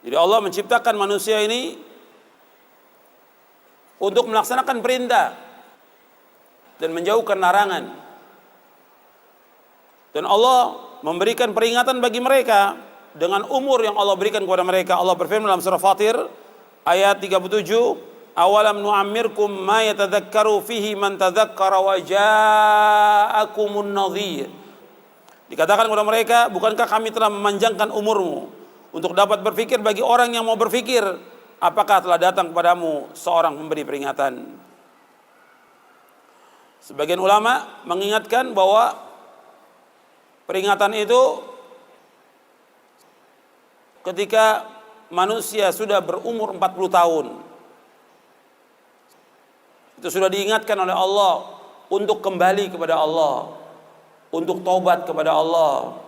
Jadi Allah menciptakan manusia ini untuk melaksanakan perintah dan menjauhkan larangan. Dan Allah memberikan peringatan bagi mereka dengan umur yang Allah berikan kepada mereka. Allah berfirman dalam surah Fatir ayat 37, awalam nu'ammirkum ma yatadzakkaru fihi man tadzakkara wa ja'akumun nadhir. Dikatakan kepada mereka, bukankah kami telah memanjangkan umurmu untuk dapat berfikir bagi orang yang mau berfikir? Apakah telah datang kepadamu seorang pemberi peringatan? Sebagian ulama mengingatkan bahwa peringatan itu ketika manusia sudah berumur 40 tahun. Itu sudah diingatkan oleh Allah untuk kembali kepada Allah, untuk taubat kepada Allah,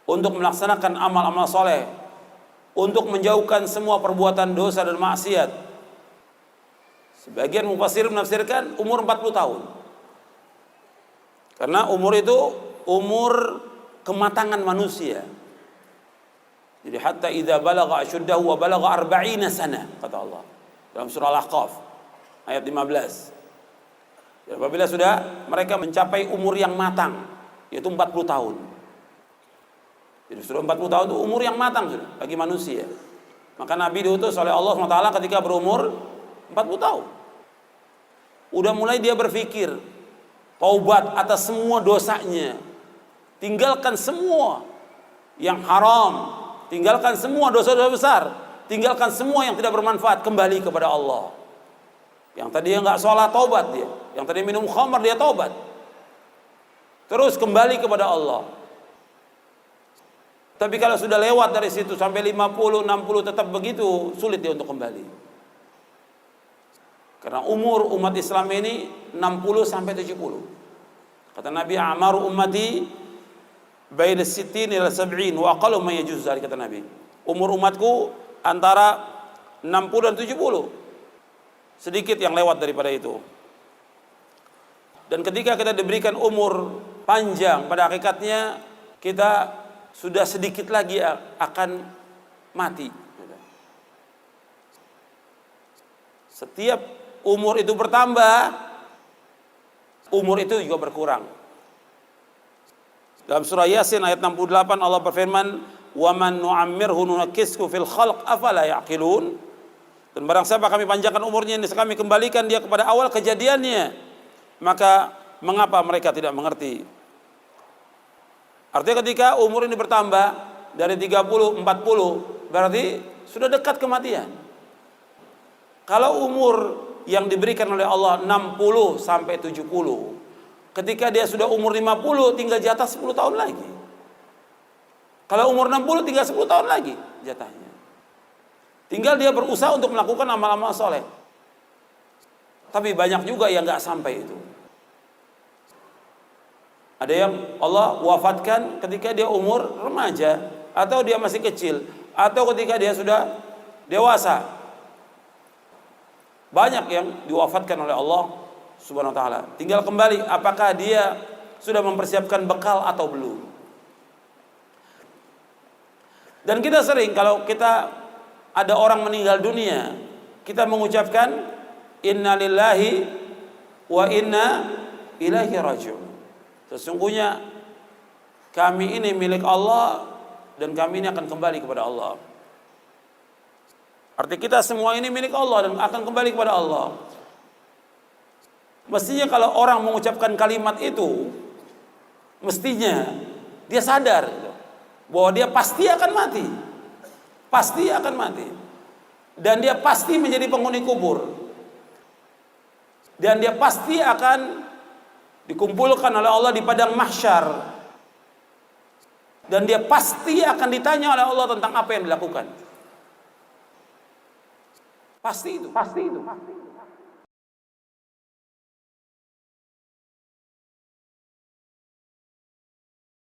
untuk melaksanakan amal-amal soleh, untuk menjauhkan semua perbuatan dosa dan maksiat. Sebagian mufassir menafsirkan umur 40 tahun. Karena umur itu umur kematangan manusia. Jadi hatta idza balagha ashuddahu wa balagha 40 sana, kata Allah dalam surah Al-Ahqaf ayat 15. Jadi apabila sudah mereka mencapai umur yang matang, yaitu 40 tahun. Jadi sudah 40 tahun itu umur yang matang sudah bagi manusia. Maka Nabi diutus oleh Allah SWT ketika berumur 40 tahun. Udah mulai dia berpikir taubat atas semua dosanya, tinggalkan semua yang haram, tinggalkan semua dosa-dosa besar, tinggalkan semua yang tidak bermanfaat, kembali kepada Allah. Yang tadi nggak sholat, taubat dia. Yang tadi minum khamar, dia taubat. Terus kembali kepada Allah. Tapi kalau sudah lewat dari situ sampai 50, 60 tetap begitu, sulit dia untuk kembali. Karena umur umat Islam ini 60 sampai 70. Kata Nabi, amaru ummati baina sittin ila sab'in wa aqallu ma yajuz, kata Nabi. Umur umatku antara 60 dan 70. Sedikit yang lewat daripada itu. Dan ketika kita diberikan umur panjang, pada hakikatnya kita sudah sedikit lagi akan mati. Setiap umur itu bertambah, umur itu juga berkurang. Dalam surah Yasin ayat 68 Allah berfirman, "Wa man nu'ammirhu nunakkishu fil khalq afala ya'qilun." Dan barang siapa kami panjangkan umurnya, kami kembalikan dia kepada awal kejadiannya, maka mengapa mereka tidak mengerti? Artinya ketika umur ini bertambah dari 30, 40, berarti sudah dekat kematian. Kalau umur yang diberikan oleh Allah 60 sampai 70, ketika dia sudah umur 50, tinggal jatah 10 tahun lagi. Kalau umur 60, tinggal 10 tahun lagi jatahnya. Tinggal dia berusaha untuk melakukan amal-amal soleh. Tapi banyak juga yang nggak sampai itu. Ada yang Allah wafatkan ketika dia umur remaja, atau dia masih kecil, atau ketika dia sudah dewasa. Banyak yang diwafatkan oleh Allah Subhanahu wa taala. Tinggal kembali apakah dia sudah mempersiapkan bekal atau belum. Dan kita sering kalau kita ada orang meninggal dunia, kita mengucapkan inna lillahi wa inna ilaihi raji'un. Sesungguhnya kami ini milik Allah dan kami ini akan kembali kepada Allah. Arti kita semua ini milik Allah dan akan kembali kepada Allah. Mestinya kalau orang mengucapkan kalimat itu, mestinya dia sadar bahwa dia pasti akan mati. Pasti akan mati. Dan dia pasti menjadi penghuni kubur. Dan dia pasti akan dikumpulkan oleh Allah di padang mahsyar, dan dia pasti akan ditanya oleh Allah tentang apa yang dilakukan. Pasti itu.